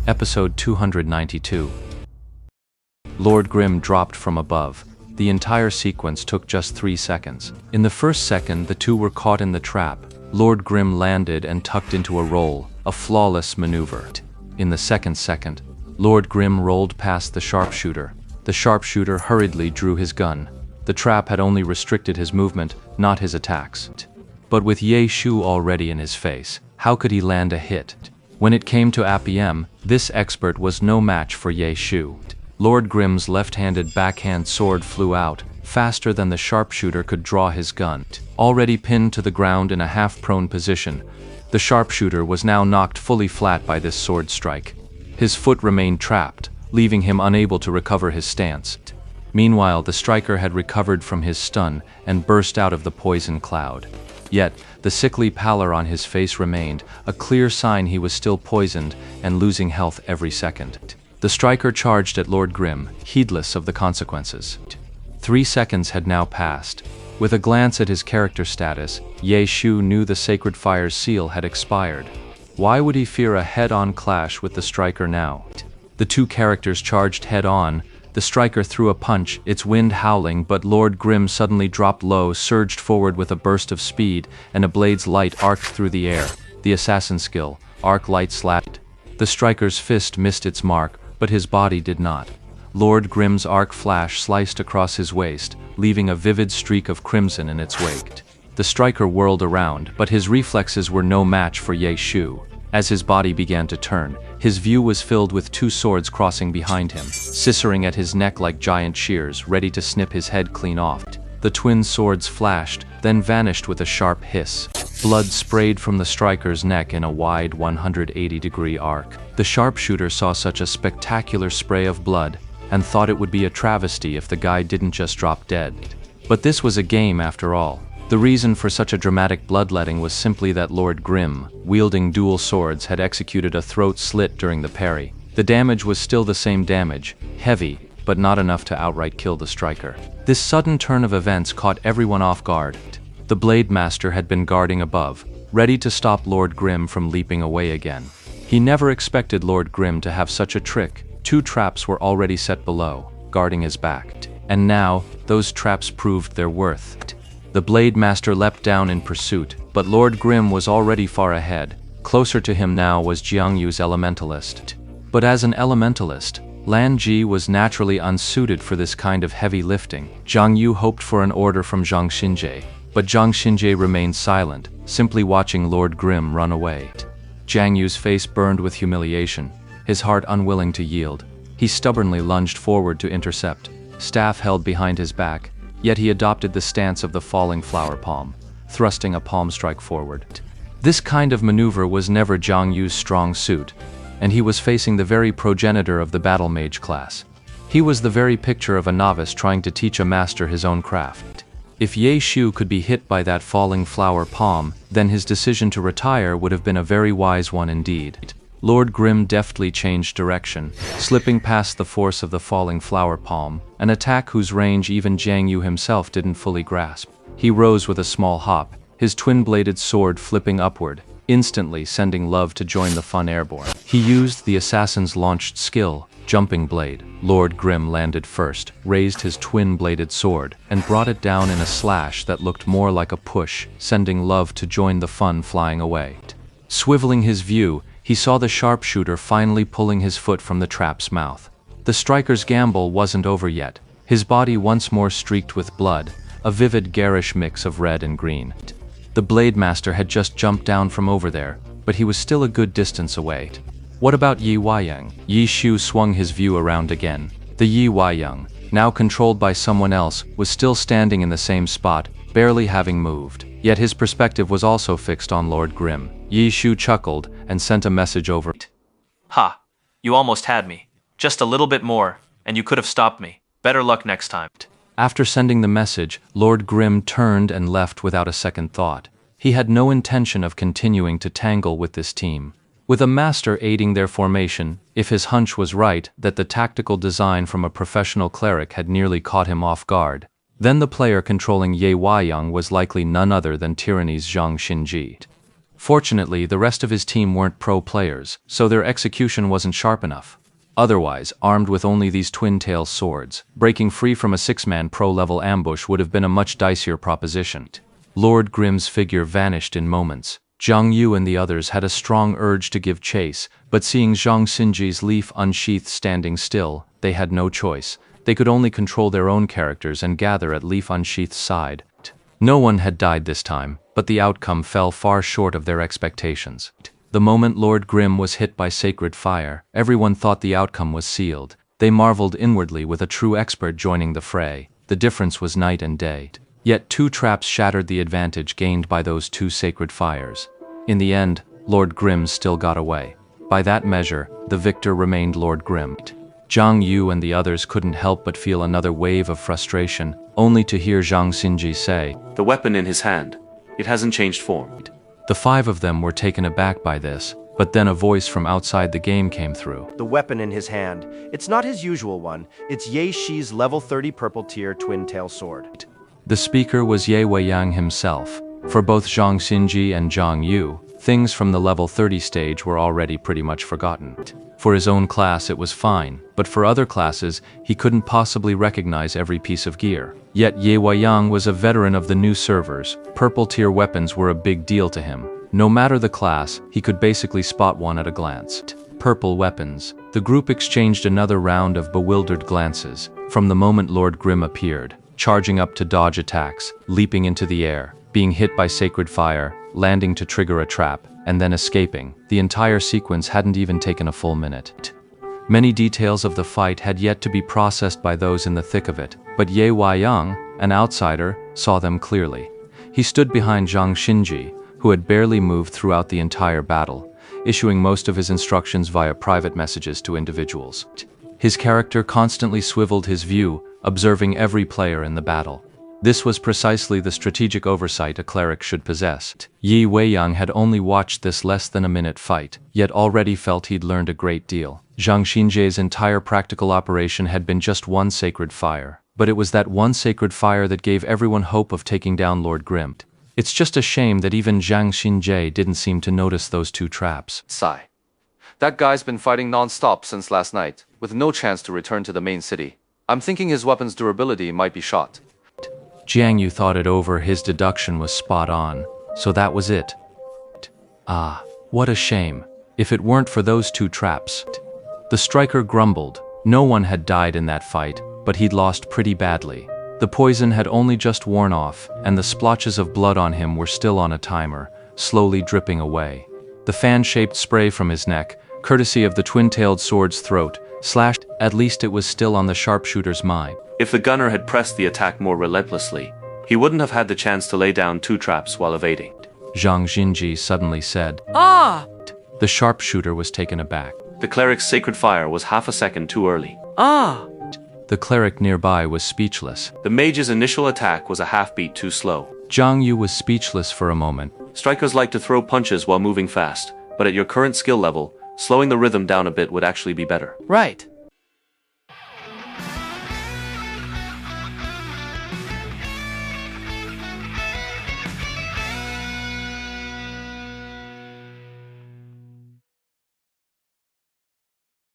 Episode 292. Lord Grim dropped from above. The entire sequence took just 3 seconds. In the first second, the two were caught in the trap. Lord Grim landed and tucked into a roll, a flawless maneuver. In the second, Lord Grim rolled past the sharpshooter. The sharpshooter hurriedly drew his gun. The trap had only restricted his movement, not his attacks. But with Ye Shu already in his face, how could he land a hit? When it came to APM, this expert was no match for Ye Shu. Lord Grim's left-handed backhand sword flew out, faster than the sharpshooter could draw his gun. Already pinned to the ground in a half-prone position, the sharpshooter was now knocked fully flat by this sword strike. His foot remained trapped, leaving him unable to recover his stance. Meanwhile, the striker had recovered from his stun and burst out of the poison cloud. Yet, the sickly pallor on his face remained, a clear sign he was still poisoned and losing health every second. The striker charged at Lord Grim, heedless of the consequences. 3 seconds had now passed. With a glance at his character status, Ye Shu knew the Sacred Fire's seal had expired. Why would he fear a head-on clash with the striker now? The two characters charged head-on. The striker threw a punch, its wind howling, but Lord Grim suddenly dropped low, surged forward with a burst of speed, and a blade's light arced through the air. The assassin skill, arc light slapped. The striker's fist missed its mark, but his body did not. Lord Grim's arc flash sliced across his waist, leaving a vivid streak of crimson in its wake. The striker whirled around, but his reflexes were no match for Ye Shu. As his body began to turn, his view was filled with two swords crossing behind him, scissoring at his neck like giant shears, ready to snip his head clean off. The twin swords flashed, then vanished with a sharp hiss. Blood sprayed from the striker's neck in a wide 180-degree arc. The sharpshooter saw such a spectacular spray of blood and thought it would be a travesty if the guy didn't just drop dead. But this was a game after all. The reason for such a dramatic bloodletting was simply that Lord Grim, wielding dual swords, had executed a throat slit during the parry. The damage was still the same damage, heavy, but not enough to outright kill the striker. This sudden turn of events caught everyone off guard. The Blade Master had been guarding above, ready to stop Lord Grim from leaping away again. He never expected Lord Grim to have such a trick. 2 traps were already set below, guarding his back. And now, those traps proved their worth. The Blade Master leapt down in pursuit, but Lord Grim was already far ahead. Closer to him now was Jiang Yu's Elementalist. But as an Elementalist, Lan Ji was naturally unsuited for this kind of heavy lifting. Jiang Yu hoped for an order from Zhang Xinjie, but Zhang Xinjie remained silent, simply watching Lord Grim run away. Jiang Yu's face burned with humiliation, his heart unwilling to yield. He stubbornly lunged forward to intercept, staff held behind his back, yet he adopted the stance of the falling flower palm, thrusting a palm strike forward. This kind of maneuver was never Jiang Yu's strong suit, and he was facing the very progenitor of the battle mage class. He was the very picture of a novice trying to teach a master his own craft. If Ye Shu could be hit by that falling flower palm, then his decision to retire would have been a very wise one indeed. Lord Grim deftly changed direction, slipping past the force of the falling flower palm, an attack whose range even Jiang Yu himself didn't fully grasp. He rose with a small hop, his twin-bladed sword flipping upward, instantly sending Love to join the fun airborne. He used the assassin's launched skill, Jumping Blade. Lord Grim landed first, raised his twin-bladed sword, and brought it down in a slash that looked more like a push, sending Love to join the fun flying away. Swiveling his view, he saw the sharpshooter finally pulling his foot from the trap's mouth. The striker's gamble wasn't over yet, his body once more streaked with blood, a vivid garish mix of red and green. The Blade Master had just jumped down from over there, but he was still a good distance away. What about Yi Huayang? Ye Shu swung his view around again. The Yi Huayang, now controlled by someone else, was still standing in the same spot, barely having moved. Yet his perspective was also fixed on Lord Grim. Ye Shu chuckled and sent a message over. Ha! You almost had me. Just a little bit more, and you could have stopped me. Better luck next time. After sending the message, Lord Grim turned and left without a second thought. He had no intention of continuing to tangle with this team. With a master aiding their formation, if his hunch was right that the tactical design from a professional cleric had nearly caught him off guard, then the player controlling Ye Huayang was likely none other than Tyranny's Zhang Xinjie. Fortunately, the rest of his team weren't pro players, so their execution wasn't sharp enough. Otherwise, armed with only these twin-tail swords, breaking free from a six-man pro-level ambush would have been a much dicier proposition. Lord Grimm's figure vanished in moments. Zhang Yu and the others had a strong urge to give chase, but seeing Zhang Xinji's leaf unsheathed standing still, they had no choice. They could only control their own characters and gather at Leaf Unsheathed's side. No one had died this time, but the outcome fell far short of their expectations. The moment Lord Grimm was hit by sacred fire, everyone thought the outcome was sealed. They marveled inwardly with a true expert joining the fray. The difference was night and day. Yet 2 traps shattered the advantage gained by those 2 sacred fires. In the end, Lord Grimm still got away. By that measure, the victor remained Lord Grimm. Zhang Yu and the others couldn't help but feel another wave of frustration, only to hear Zhang Xinji say, "The weapon in his hand. It hasn't changed form." The 5 of them were taken aback by this, but then a voice from outside the game came through. The weapon in his hand. It's not his usual one. It's Ye Shi's level 30 purple tier twin-tail sword. The speaker was Ye Weiyang himself. For both Zhang Xinji and Zhang Yu, things from the level 30 stage were already pretty much forgotten. For his own class it was fine, but for other classes, he couldn't possibly recognize every piece of gear. Yet Ye Weiyang was a veteran of the new servers. Purple tier weapons were a big deal to him. No matter the class, he could basically spot one at a glance. Purple weapons. The group exchanged another round of bewildered glances. From the moment Lord Grimm appeared, charging up to dodge attacks, leaping into the air, being hit by sacred fire, landing to trigger a trap, and then escaping, the entire sequence hadn't even taken a full minute. Many details of the fight had yet to be processed by those in the thick of it, but Ye Weiyang, an outsider, saw them clearly. He stood behind Zhang Xinji, who had barely moved throughout the entire battle, issuing most of his instructions via private messages to individuals. His character constantly swiveled his view, observing every player in the battle. This was precisely the strategic oversight a cleric should possess. Ye Weiyang had only watched this less than a minute fight, yet already felt he'd learned a great deal. Zhang Xinji's entire practical operation had been just one sacred fire, but it was that one sacred fire that gave everyone hope of taking down Lord Grimm. It's just a shame that even Zhang Xinji didn't seem to notice those 2 traps. Sigh. That guy's been fighting non-stop since last night, with no chance to return to the main city. I'm thinking his weapon's durability might be shot. Jiang Yu thought it over. His deduction was spot on, so that was it. Ah, what a shame. If it weren't for those 2 traps. The striker grumbled. No one had died in that fight, but he'd lost pretty badly. The poison had only just worn off, and the splotches of blood on him were still on a timer, slowly dripping away. The fan-shaped spray from his neck, courtesy of the twin-tailed sword's throat, slashed. At least it was still on the sharpshooter's mind. If the gunner had pressed the attack more relentlessly, he wouldn't have had the chance to lay down 2 traps while evading. Zhang Xinji suddenly said. Ah! The sharpshooter was taken aback. The cleric's sacred fire was half a second too early. Ah! The cleric nearby was speechless. The mage's initial attack was a half-beat too slow. Zhang Yu was speechless for a moment. Strikers like to throw punches while moving fast, but at your current skill level, slowing the rhythm down a bit would actually be better. Right.